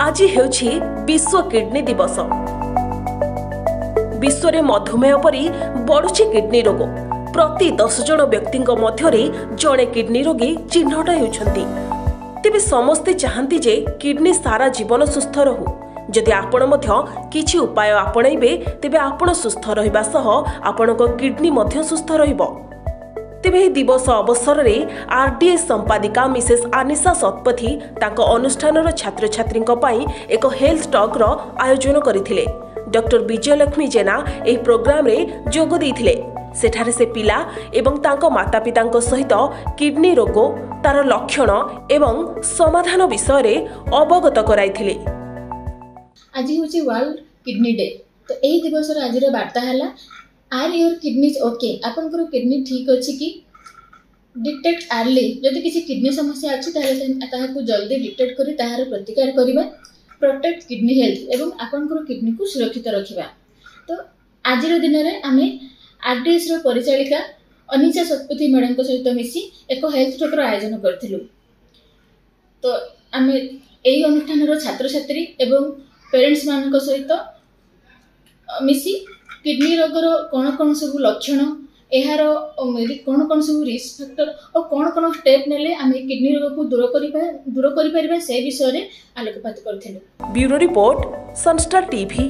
आज हेउछि विश्व किडनी दिवस। विश्व में मधुमेह परी बढ़ुछि किडनी रोग। प्रति 10 जन व्यक्ति मध्य जड़े किडनी रोगी चिन्हट होउछंती। तेबे समस्ते चाहती जे किडनी सारा जीवन सुस्थ रहू। जदि आपण मध्य किछि उपाय आपणैबे तेबे आपण सुस्थ रहिबा सह आपणक किडनी मध्य सुस्थ रहिबो। तेबे दिवस अवसर में आरडीएस संपादिका मिसेस आनिशा सतपथी तांको अनुष्ठानर छात्र छात्री एक हेल्थ टॉक रो आयोजन करथिले। डॉक्टर विजयलक्ष्मी जेना एही प्रोग्राम रे जोग दैथिले। सेठारे से पिला एवं तांको माता पितांको सहित किडनी रोग तार लक्षण एवं समाधान विषय रे अवगत कराइथिले। आज होची वर्ल्ड किडनी डे। तो एही दिवस रे आज रे वार्ता हला आर योर किडनीज ओके। आपनकर किडनी ठीक अछि कि डिटेक्ट अर्ली। जदि किसी किडनी समस्या अछि ताहाको जल्दी डिटेक्ट करी ताहार प्रतिकार करिबा। प्रोटेक्ट किडनी हेल्थ एवं आपनकर किडनी को सुरक्षित रखिबा। तो आज रो दिन रे आमे आरडीएस रो परिचालिका अनिशा सतपथी मैडम को सहित मिसी एक हेल्थ टॉक रो आयोजन करथिलु। तो आमे एही अनुष्ठान रो छात्र छात्री एवं पेरेंट्स मान को सहित मिसी किडनी रोगर कौन कौन सब लक्षण यार कौन कौन सब रिस्क फैक्टर और कौन कौन स्टेप नेले आमे किडनी रोग को दूर करि परिबा से विषय रे आलोकपात करथिलु। Bureau report Sunstar TV.